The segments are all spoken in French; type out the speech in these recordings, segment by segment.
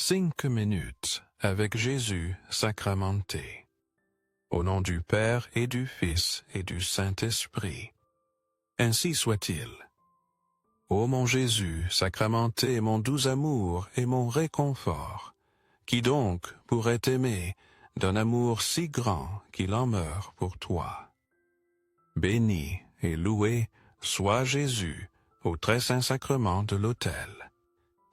5 minutes avec Jésus sacramenté. Au nom du Père et du Fils et du Saint-Esprit. Ainsi soit-il. Ô mon Jésus sacramenté, mon doux amour et mon réconfort, qui donc pourrait t'aimer d'un amour si grand qu'il en meurt pour toi. Béni et loué soit Jésus au très saint sacrement de l'autel.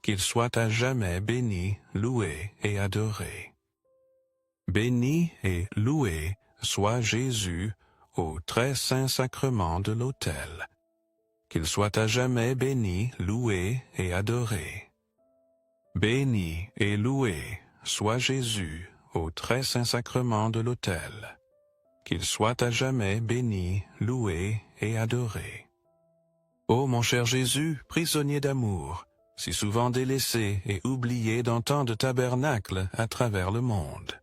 Qu'il soit à jamais béni, loué et adoré. Béni et loué soit Jésus au très saint sacrement de l'autel. Qu'il soit à jamais béni, loué et adoré. Béni et loué soit Jésus au très saint sacrement de l'autel. Qu'il soit à jamais béni, loué et adoré. Ô mon cher Jésus, prisonnier d'amour, si souvent délaissé et oublié dans tant de tabernacles à travers le monde.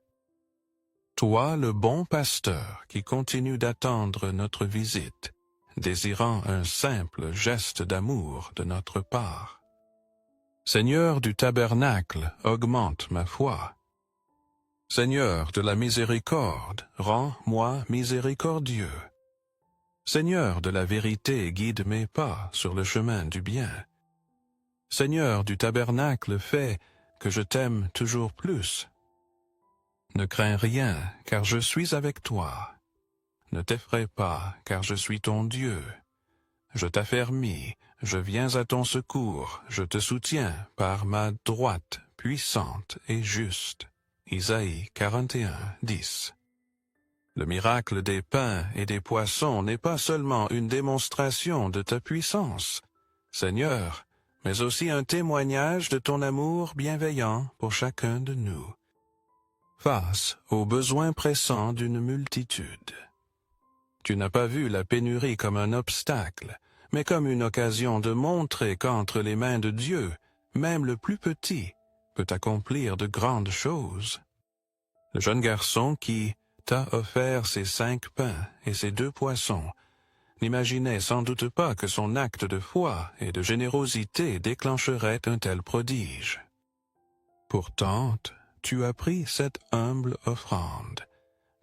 Toi, le bon pasteur, qui continue d'attendre notre visite, désirant un simple geste d'amour de notre part. Seigneur du tabernacle, augmente ma foi. Seigneur de la miséricorde, rends-moi miséricordieux. Seigneur de la vérité, guide mes pas sur le chemin du bien. Seigneur du tabernacle, fais que je t'aime toujours plus. Ne crains rien, car je suis avec toi. Ne t'effraie pas, car je suis ton Dieu. Je t'affermis, je viens à ton secours, je te soutiens par ma droite puissante et juste. Isaïe 41, 10. Le miracle des pains et des poissons n'est pas seulement une démonstration de ta puissance, Seigneur, mais aussi un témoignage de ton amour bienveillant pour chacun de nous, face aux besoins pressants d'une multitude. Tu n'as pas vu la pénurie comme un obstacle, mais comme une occasion de montrer qu'entre les mains de Dieu, même le plus petit peut accomplir de grandes choses. Le jeune garçon qui t'a offert ces 5 pains et ces 2 poissons n'imaginait sans doute pas que son acte de foi et de générosité déclencherait un tel prodige. Pourtant, tu as pris cette humble offrande,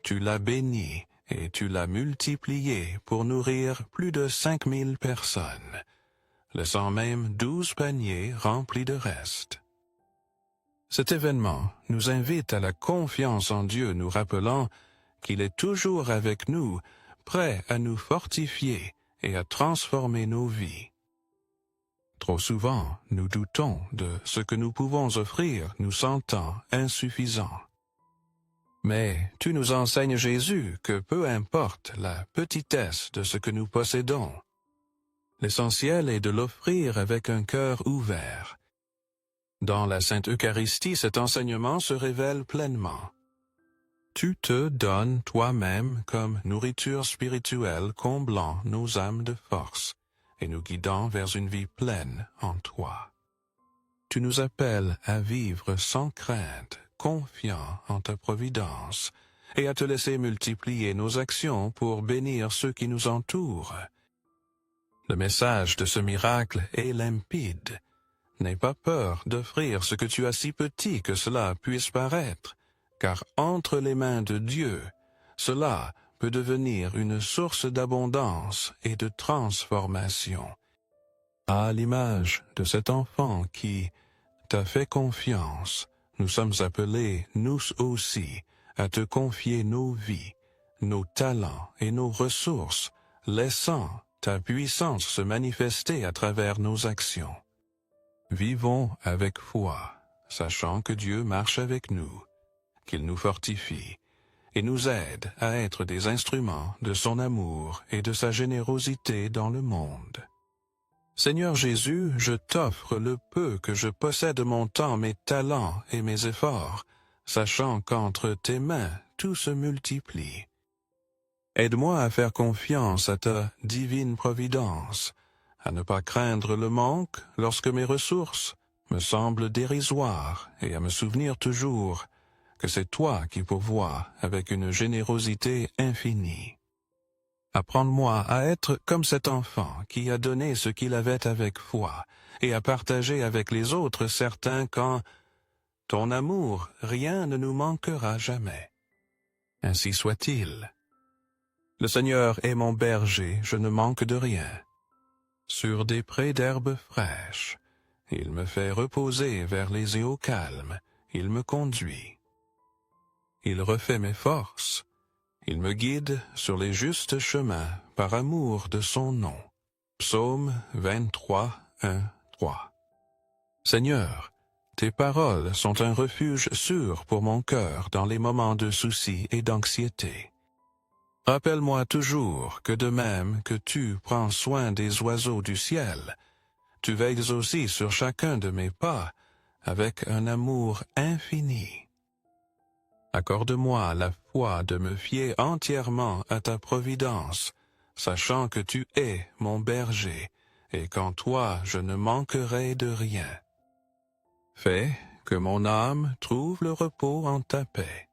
tu l'as bénie et tu l'as multipliée pour nourrir plus de 5000 personnes, laissant même 12 paniers remplis de restes. Cet événement nous invite à la confiance en Dieu, nous rappelant qu'il est toujours avec nous, prêt à nous fortifier et à transformer nos vies. Trop souvent, nous doutons de ce que nous pouvons offrir, nous sentant insuffisants. Mais tu nous enseignes, Jésus, que peu importe la petitesse de ce que nous possédons, l'essentiel est de l'offrir avec un cœur ouvert. Dans la Sainte Eucharistie, cet enseignement se révèle pleinement. Tu te donnes toi-même comme nourriture spirituelle comblant nos âmes de force et nous guidant vers une vie pleine en toi. Tu nous appelles à vivre sans crainte, confiant en ta providence, et à te laisser multiplier nos actions pour bénir ceux qui nous entourent. Le message de ce miracle est limpide. N'aie pas peur d'offrir ce que tu as si petit que cela puisse paraître, car entre les mains de Dieu, cela peut devenir une source d'abondance et de transformation. À l'image de cet enfant qui t'a fait confiance, nous sommes appelés, nous aussi, à te confier nos vies, nos talents et nos ressources, laissant ta puissance se manifester à travers nos actions. Vivons avec foi, sachant que Dieu marche avec nous, qu'il nous fortifie et nous aide à être des instruments de son amour et de sa générosité dans le monde. Seigneur Jésus, je t'offre le peu que je possède de mon temps, mes talents et mes efforts, sachant qu'entre tes mains tout se multiplie. Aide-moi à faire confiance à ta divine providence, à ne pas craindre le manque lorsque mes ressources me semblent dérisoires et à me souvenir toujours que c'est toi qui pourvois avec une générosité infinie. Apprends-moi à être comme cet enfant qui a donné ce qu'il avait avec foi et à partager avec les autres certain quand ton amour, rien ne nous manquera jamais. Ainsi soit-il. Le Seigneur est mon berger, je ne manque de rien. Sur des prés d'herbes fraîches, il me fait reposer vers les eaux calmes, il me conduit. Il refait mes forces, il me guide sur les justes chemins par amour de son nom. Psaume 23, 1, 3. Seigneur, tes paroles sont un refuge sûr pour mon cœur dans les moments de souci et d'anxiété. Rappelle-moi toujours que de même que tu prends soin des oiseaux du ciel, tu veilles aussi sur chacun de mes pas avec un amour infini. Accorde-moi la foi de me fier entièrement à ta providence, sachant que tu es mon berger et qu'en toi je ne manquerai de rien. Fais que mon âme trouve le repos en ta paix,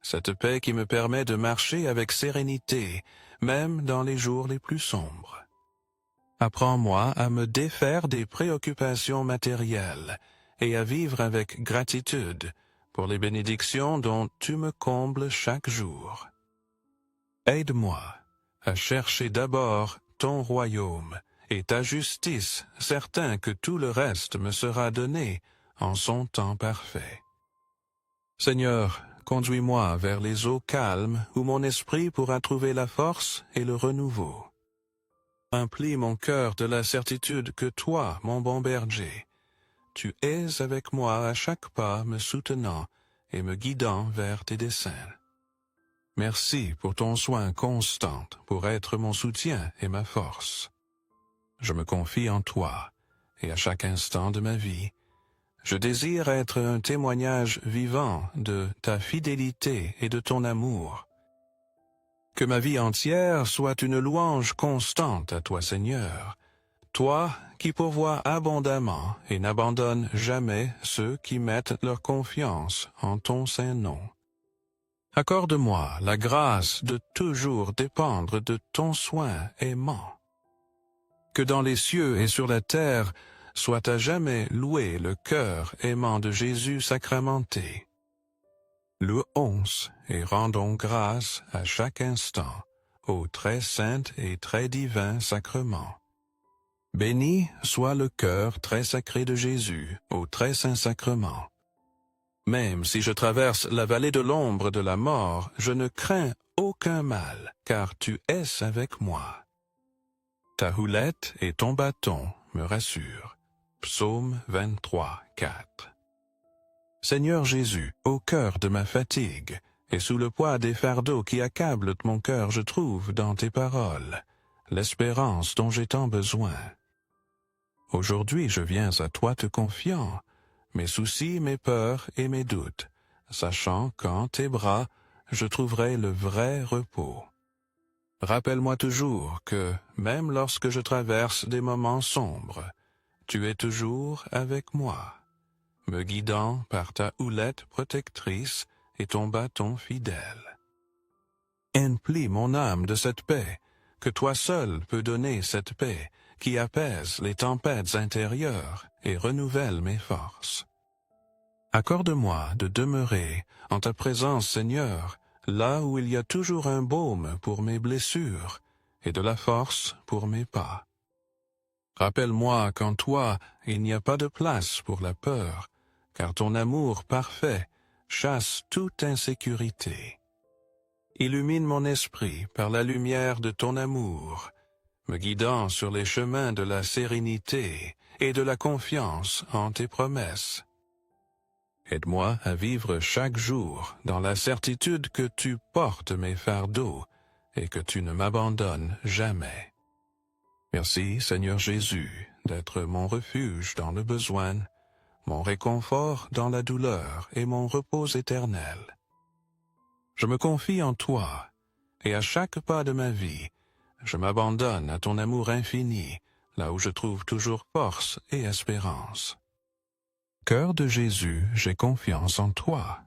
cette paix qui me permet de marcher avec sérénité, même dans les jours les plus sombres. Apprends-moi à me défaire des préoccupations matérielles et à vivre avec gratitude pour les bénédictions dont tu me combles chaque jour. Aide-moi à chercher d'abord ton royaume et ta justice, certain que tout le reste me sera donné en son temps parfait. Seigneur, conduis-moi vers les eaux calmes où mon esprit pourra trouver la force et le renouveau. Emplis mon cœur de la certitude que toi, mon bon berger, tu es avec moi à chaque pas me soutenant et me guidant vers tes desseins. Merci pour ton soin constant pour être mon soutien et ma force. Je me confie en toi, et à chaque instant de ma vie, je désire être un témoignage vivant de ta fidélité et de ton amour. Que ma vie entière soit une louange constante à toi, Seigneur, toi qui pourvois abondamment et n'abandonnes jamais ceux qui mettent leur confiance en ton saint nom. Accorde-moi la grâce de toujours dépendre de ton soin aimant. Que dans les cieux et sur la terre soit à jamais loué le cœur aimant de Jésus sacramenté. Louons et rendons grâce à chaque instant au très saint et très divin sacrement. Béni soit le cœur très sacré de Jésus au très saint sacrement. Même si je traverse la vallée de l'ombre de la mort, je ne crains aucun mal, car tu es avec moi. Ta houlette et ton bâton me rassurent. Psaume 23, 4. Seigneur Jésus, au cœur de ma fatigue, et sous le poids des fardeaux qui accablent mon cœur, je trouve dans tes paroles l'espérance dont j'ai tant besoin. Aujourd'hui je viens à toi te confiant, mes soucis, mes peurs et mes doutes, sachant qu'en tes bras, je trouverai le vrai repos. Rappelle-moi toujours que, même lorsque je traverse des moments sombres, tu es toujours avec moi, me guidant par ta houlette protectrice et ton bâton fidèle. Emplis mon âme de cette paix, que toi seul peux donner cette paix, qui apaise les tempêtes intérieures et renouvelle mes forces. Accorde-moi de demeurer en ta présence, Seigneur, là où il y a toujours un baume pour mes blessures et de la force pour mes pas. Rappelle-moi qu'en toi il n'y a pas de place pour la peur, car ton amour parfait chasse toute insécurité. Illumine mon esprit par la lumière de ton amour, me guidant sur les chemins de la sérénité et de la confiance en tes promesses. Aide-moi à vivre chaque jour dans la certitude que tu portes mes fardeaux et que tu ne m'abandonnes jamais. Merci, Seigneur Jésus, d'être mon refuge dans le besoin, mon réconfort dans la douleur et mon repos éternel. Je me confie en toi, et à chaque pas de ma vie, je m'abandonne à ton amour infini, là où je trouve toujours force et espérance. Cœur de Jésus, j'ai confiance en toi.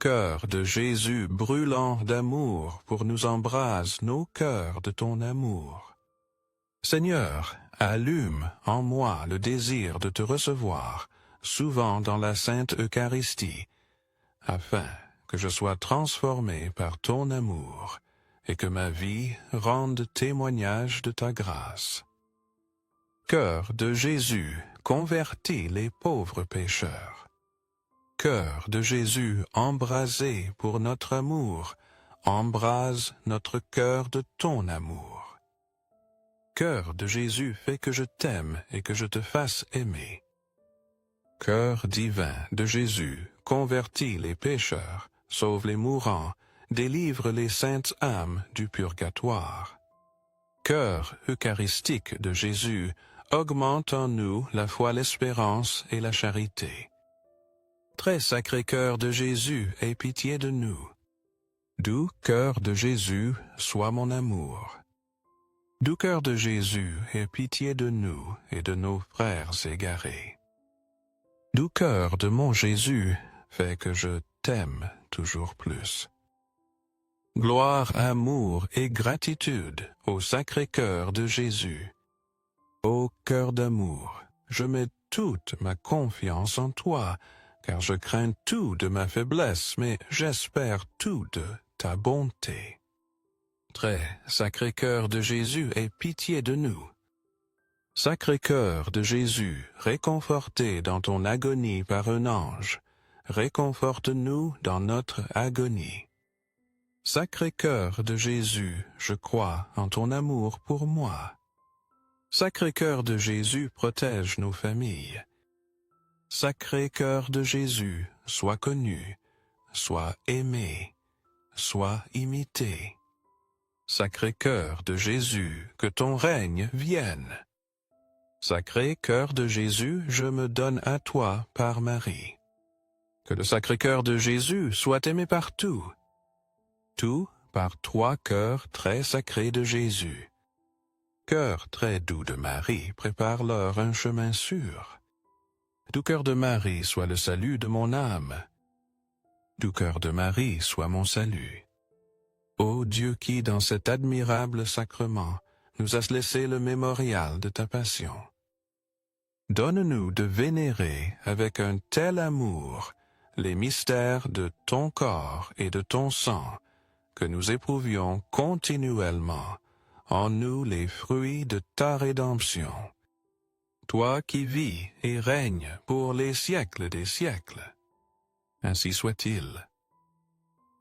Cœur de Jésus brûlant d'amour, pour nous embrase nos cœurs de ton amour. Seigneur, allume en moi le désir de te recevoir, souvent dans la Sainte Eucharistie, afin que je sois transformé par ton amour et que ma vie rende témoignage de ta grâce. Cœur de Jésus, convertis les pauvres pécheurs. Cœur de Jésus embrasé pour notre amour, embrase notre cœur de ton amour. Cœur de Jésus, fais que je t'aime et que je te fasse aimer. Cœur divin de Jésus, convertis les pécheurs, sauve les mourants, délivre les saintes âmes du purgatoire. Cœur eucharistique de Jésus, augmente en nous la foi, l'espérance et la charité. Très sacré cœur de Jésus, aie pitié de nous. Doux cœur de Jésus, sois mon amour. Doux cœur de Jésus, aie pitié de nous et de nos frères égarés. Doux cœur de mon Jésus, fais que je t'aime toujours plus. Gloire, amour et gratitude au sacré cœur de Jésus. Ô cœur d'amour, je mets toute ma confiance en toi, car je crains tout de ma faiblesse, mais j'espère tout de ta bonté. Très sacré cœur de Jésus, aie pitié de nous. Sacré cœur de Jésus, réconforté dans ton agonie par un ange, réconforte-nous dans notre agonie. Sacré cœur de Jésus, je crois en ton amour pour moi. Sacré cœur de Jésus, protège nos familles. Sacré cœur de Jésus, sois connu, sois aimé, sois imité. Sacré cœur de Jésus, que ton règne vienne. Sacré cœur de Jésus, je me donne à toi par Marie. Que le sacré cœur de Jésus soit aimé partout. Tout par trois cœurs très sacrés de Jésus. Cœur très doux de Marie, prépare-leur un chemin sûr. Doux cœur de Marie, soit le salut de mon âme. Doux cœur de Marie, soit mon salut. Ô Dieu qui, dans cet admirable sacrement, nous as laissé le mémorial de ta passion. Donne-nous de vénérer avec un tel amour les mystères de ton corps et de ton sang, que nous éprouvions continuellement en nous les fruits de ta rédemption. Toi qui vis et règnes pour les siècles des siècles. Ainsi soit-il.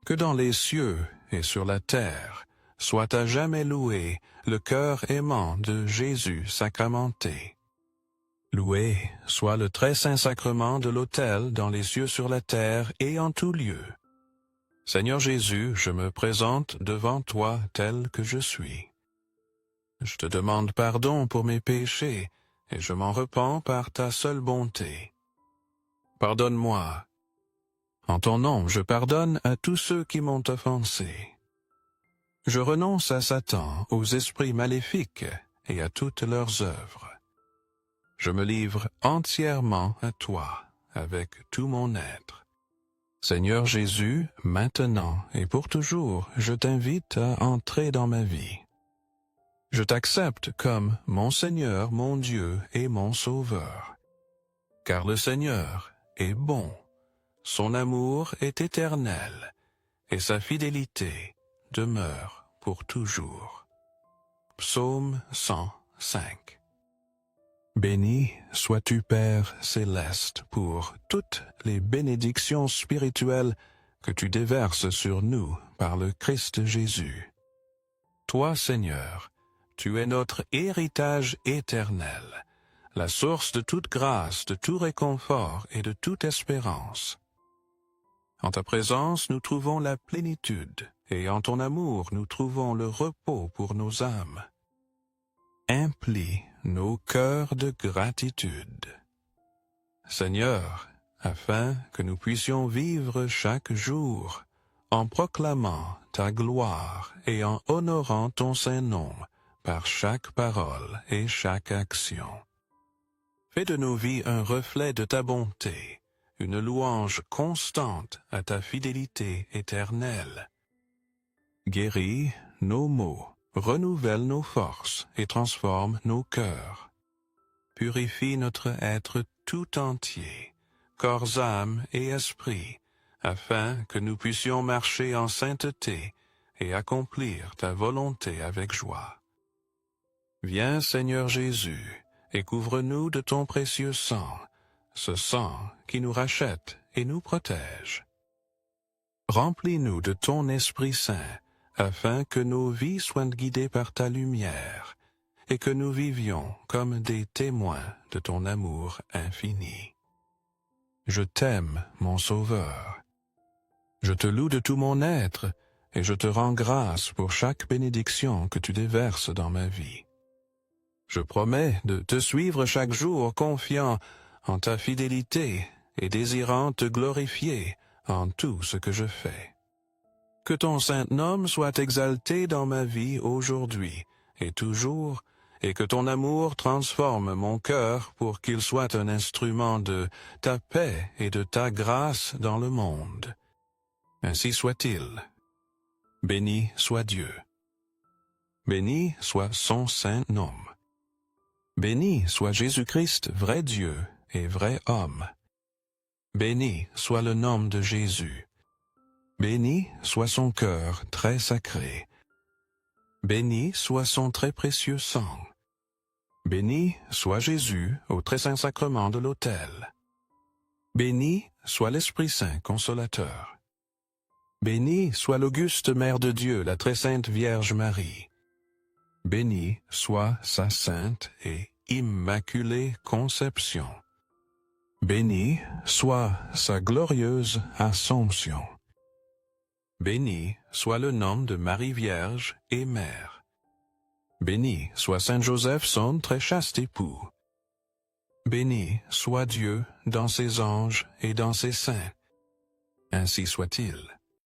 Que dans les cieux et sur la terre soit à jamais loué le cœur aimant de Jésus sacramenté. Loué soit le très saint sacrement de l'autel dans les cieux, sur la terre et en tout lieu. Seigneur Jésus, je me présente devant toi tel que je suis. Je te demande pardon pour mes péchés, et je m'en repens par ta seule bonté. Pardonne-moi. En ton nom, je pardonne à tous ceux qui m'ont offensé. Je renonce à Satan, aux esprits maléfiques et à toutes leurs œuvres. Je me livre entièrement à toi, avec tout mon être. Seigneur Jésus, maintenant et pour toujours, je t'invite à entrer dans ma vie. Je t'accepte comme mon Seigneur, mon Dieu et mon Sauveur. Car le Seigneur est bon, son amour est éternel, et sa fidélité demeure pour toujours. Psaume 105. Béni sois-tu, Père céleste, pour toutes les bénédictions spirituelles que tu déverses sur nous par le Christ Jésus. Toi, Seigneur, tu es notre héritage éternel, la source de toute grâce, de tout réconfort et de toute espérance. En ta présence, nous trouvons la plénitude, et en ton amour, nous trouvons le repos pour nos âmes. Emplis nos cœurs de gratitude. Seigneur, afin que nous puissions vivre chaque jour en proclamant ta gloire et en honorant ton saint nom par chaque parole et chaque action. Fais de nos vies un reflet de ta bonté, une louange constante à ta fidélité éternelle. Guéris nos maux, renouvelle nos forces et transforme nos cœurs. Purifie notre être tout entier corps, âme et esprit, afin que nous puissions marcher en sainteté et accomplir ta volonté avec joie. Viens, Seigneur Jésus, et couvre-nous de ton précieux sang, ce sang qui nous rachète et nous protège. Remplis-nous de ton Esprit Saint, afin que nos vies soient guidées par ta lumière, et que nous vivions comme des témoins de ton amour infini. Je t'aime, mon Sauveur. Je te loue de tout mon être, et je te rends grâce pour chaque bénédiction que tu déverses dans ma vie. Je promets de te suivre chaque jour, confiant en ta fidélité et désirant te glorifier en tout ce que je fais. Que ton saint nom soit exalté dans ma vie aujourd'hui et toujours, et que ton amour transforme mon cœur pour qu'il soit un instrument de ta paix et de ta grâce dans le monde. Ainsi soit-il. Béni soit Dieu. Béni soit son saint nom. Béni soit Jésus-Christ, vrai Dieu et vrai homme. Béni soit le nom de Jésus. Béni soit son cœur très sacré. Béni soit son très précieux sang. Béni soit Jésus au très saint sacrement de l'autel. Béni soit l'Esprit Saint consolateur. Béni soit l'auguste Mère de Dieu, la très sainte Vierge Marie. Béni soit sa sainte et immaculée conception. Béni soit sa glorieuse Assomption. Béni soit le nom de Marie Vierge et Mère. Béni soit Saint Joseph, son très chaste époux. Béni soit Dieu dans ses anges et dans ses saints. Ainsi soit-il.